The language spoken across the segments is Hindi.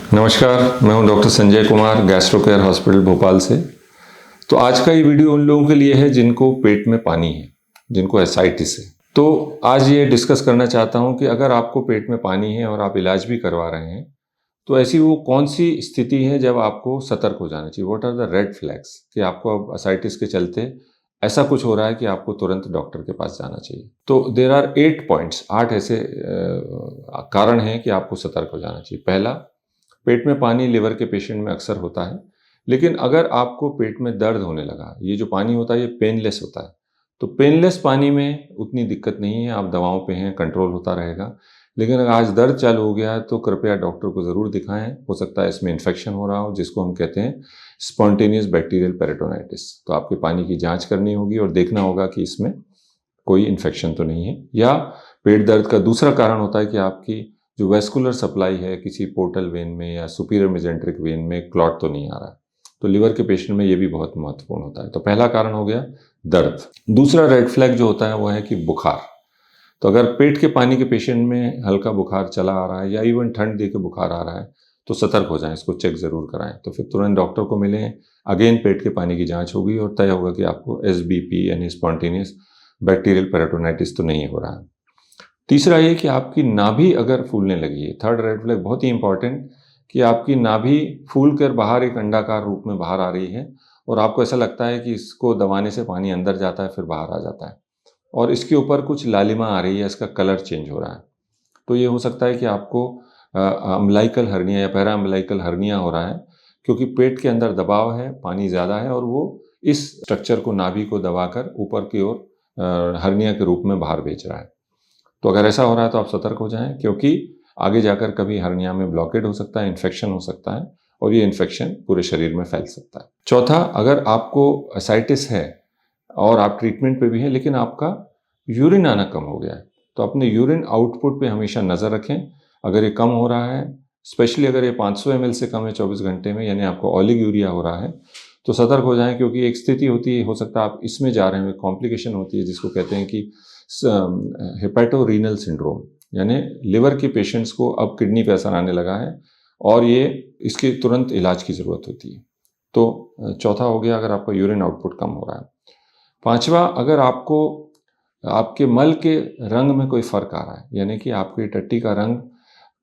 नमस्कार, मैं हूं doctor Sanjay Kumar, gastro care hospital Bhopal से। तो आज का ये वीडियो उन लोगों के लिए है जिनको पेट में पानी है, जिनको एसाइटिस है। तो आज ये डिस्कस करना चाहता हूं कि अगर आपको पेट में पानी है और आप इलाज भी करवा रहे हैं, तो ऐसी वो कौन सी स्थिति है जब आपको सतर्क हो जाना चाहिए। What are the red flags कि आपको अब एसाइटिस के चलते ऐसा कुछ हो रहा है कि आपको तुरंत डॉक्टर के पास जाना चाहिए। तो देयर आर 8 पॉइंट्स, 8 ऐसे कारण हैं कि आपको सतर्क हो जाना चाहिए। पहला, पेट में पानी लिवर के पेशेंट में अक्सर होता है, लेकिन अगर आपको पेट में दर्द होने लगा, ये जो पानी होता है ये पेनलेस होता है, तो पेनलेस पानी में उतनी दिक्कत नहीं है, आप दवाओं पे हैं, कंट्रोल होता रहेगा। लेकिन अगर आज दर्द चालू हो गया है तो कृपया डॉक्टर को ज़रूर दिखाएं। हो सकता है इसमें इन्फेक्शन हो रहा हो, जिसको हम कहते हैं स्पॉन्टेनियस बैक्टीरियल पेरिटोनाइटिस। तो आपकी पानी की जांच करनी होगी और देखना होगा कि इसमें कोई इन्फेक्शन तो नहीं है। या पेट दर्द का दूसरा कारण होता है कि आपकी जो वेस्कुलर सप्लाई है किसी पोर्टल वेन में या सुपीरियर मेजेंट्रिक वेन में क्लॉट तो नहीं आ रहा है। तो लिवर के पेशेंट में ये भी बहुत महत्वपूर्ण होता है। तो पहला कारण हो गया दर्द। दूसरा रेड फ्लैग जो होता है वो है कि बुखार। तो अगर पेट के पानी के पेशेंट में हल्का बुखार चला आ रहा है या इवन ठंड दे के बुखार आ रहा है, तो सतर्क हो जाएं, इसको चेक ज़रूर कराएं। तो फिर तुरंत डॉक्टर को मिलें, अगेन पेट के पानी की जांच होगी और तय होगा कि आपको SBP यानी स्पॉन्टेनियस बैक्टीरियल पेरिटोनाइटिस तो नहीं हो रहा है। तीसरा ये कि आपकी नाभि अगर फूलने लगी है, थर्ड रेड फ्लैग बहुत ही इंपॉर्टेंट, कि आपकी नाभि फूल कर बाहर एक अंडाकार रूप में बाहर आ रही है और आपको ऐसा लगता है कि इसको दबाने से पानी अंदर जाता है फिर बाहर आ जाता है और इसके ऊपर कुछ लालिमा आ रही है, इसका कलर चेंज हो रहा है। तो ये हो सकता है कि आपको अम्बिलिकल हर्निया या पैरा अम्बिलिकल हर्निया हो रहा है, क्योंकि पेट के अंदर दबाव है, पानी ज़्यादा है और वो इस स्ट्रक्चर को, नाभि को दबाकर ऊपर की ओर हर्निया के रूप में बाहर भेज रहा है। तो अगर ऐसा हो रहा है तो आप सतर्क हो जाएं, क्योंकि आगे जाकर कभी हर्निया में ब्लॉकेड हो सकता है, इन्फेक्शन हो सकता है और ये इन्फेक्शन पूरे शरीर में फैल सकता है। चौथा, अगर आपको एसाइटिस है और आप ट्रीटमेंट पे भी हैं लेकिन आपका यूरिन आना कम हो गया है, तो अपने यूरिन आउटपुट पे हमेशा नज़र रखें। अगर ये कम हो रहा है, स्पेशली अगर ये 500 ml से कम है 24 घंटे में, यानी आपको ओलिगोयूरिया हो रहा है, तो सतर्क हो जाएं, क्योंकि एक स्थिति होती है, हो सकता है आप इसमें जा रहे हैं, कॉम्प्लिकेशन होती है जिसको कहते हैं कि हेपेटोरीनल सिंड्रोम, यानी लिवर के पेशेंट्स को अब किडनी पे असर आने लगा है और ये इसके तुरंत इलाज की ज़रूरत होती है। तो चौथा हो गया अगर आपका यूरिन आउटपुट कम हो रहा है। पांचवा, अगर आपको आपके मल के रंग में कोई फ़र्क आ रहा है, यानी कि आपकी टट्टी का रंग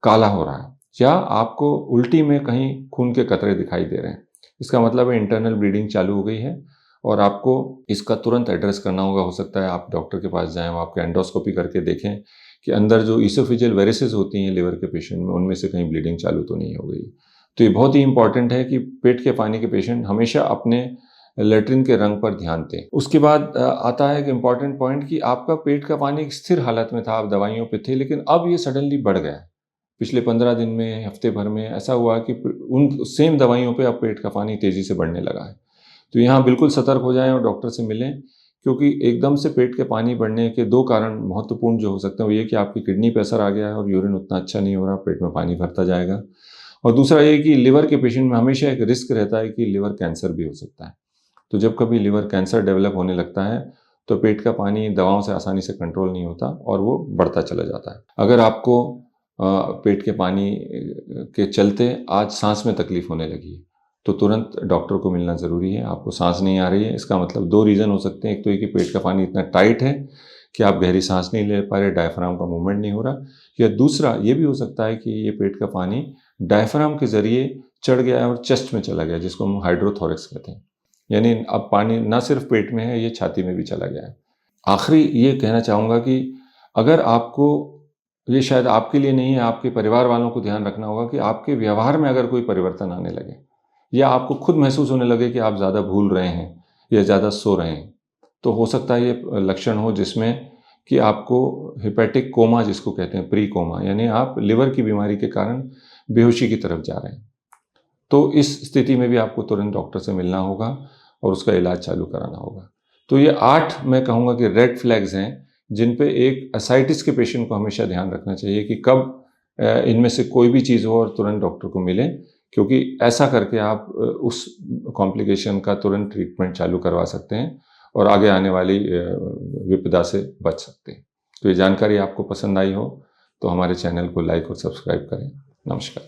काला हो रहा है या आपको उल्टी में कहीं खून के कतरे दिखाई दे रहे हैं, इसका मतलब है इंटरनल ब्लीडिंग चालू हो गई है और आपको इसका तुरंत एड्रेस करना होगा। हो सकता है आप डॉक्टर के पास जाएं, वो आपके एंडोस्कोपी करके देखें कि अंदर जो ईसोफेजियल वेरिसेस होती हैं लिवर के पेशेंट में, उनमें से कहीं ब्लीडिंग चालू तो नहीं हो गई। तो ये बहुत ही इंपॉर्टेंट है कि पेट के पानी के पेशेंट हमेशा अपने लेटरिन के रंग पर ध्यान दें। उसके बाद आता है एक इम्पॉर्टेंट पॉइंट कि आपका पेट का पानी एक स्थिर हालत में था, आप दवाइयों पे थे, लेकिन अब ये सडनली बढ़ गया है। पिछले 15 दिन में, हफ्ते भर में ऐसा हुआ कि उन सेम दवाइयों पे अब पेट का पानी तेज़ी से बढ़ने लगा है। तो यहाँ बिल्कुल सतर्क हो जाएं और डॉक्टर से मिलें, क्योंकि एकदम से पेट के पानी बढ़ने के 2 कारण महत्वपूर्ण जो हो सकते हैं, वो ये कि आपकी किडनी पे असर आ गया है और यूरिन उतना अच्छा नहीं हो रहा, पेट में पानी भरता जाएगा। और दूसरा ये कि लिवर के पेशेंट में हमेशा एक रिस्क रहता है कि लिवर कैंसर भी हो सकता है। तो जब कभी लिवर कैंसर डेवलप होने लगता है तो पेट का पानी दवाओं से आसानी से कंट्रोल नहीं होता और वो बढ़ता चला जाता है। अगर आपको पेट के पानी के चलते आज सांस में तकलीफ होने लगी है, तो तुरंत डॉक्टर को मिलना ज़रूरी है। आपको सांस नहीं आ रही है, इसका मतलब 2 रीज़न हो सकते हैं। एक तो ये कि पेट का पानी इतना टाइट है कि आप गहरी सांस नहीं ले पा रहे, डायफ्राम का मूवमेंट नहीं हो रहा, या दूसरा ये भी हो सकता है कि ये पेट का पानी डायफ्राम के ज़रिए चढ़ गया है और चेस्ट में चला गया, जिसको हम हाइड्रोथोरेक्स कहते हैं। यानी अब पानी ना सिर्फ पेट में है, ये छाती में भी चला गया है। आखिरी ये कहना चाहूँगा कि अगर आपको, ये शायद आपके लिए नहीं है, आपके परिवार वालों को ध्यान रखना होगा कि आपके व्यवहार में अगर कोई परिवर्तन आने लगे या आपको खुद महसूस होने लगे कि आप ज़्यादा भूल रहे हैं या ज़्यादा सो रहे हैं, तो हो सकता है ये लक्षण हो जिसमें कि आपको हेपेटिक कोमा, जिसको कहते हैं प्री कोमा, यानी आप लिवर की बीमारी के कारण बेहोशी की तरफ जा रहे हैं। तो इस स्थिति में भी आपको तुरंत डॉक्टर से मिलना होगा और उसका इलाज चालू कराना होगा। तो ये 8 मैं कहूँगा कि रेड फ्लैग्स हैं जिन पे एक एसाइटिस के पेशेंट को हमेशा ध्यान रखना चाहिए कि कब इनमें से कोई भी चीज़ हो और तुरंत डॉक्टर को मिलें, क्योंकि ऐसा करके आप उस कॉम्प्लिकेशन का तुरंत ट्रीटमेंट चालू करवा सकते हैं और आगे आने वाली विपदा से बच सकते हैं। तो ये जानकारी आपको पसंद आई हो तो हमारे चैनल को लाइक और सब्सक्राइब करें। नमस्कार।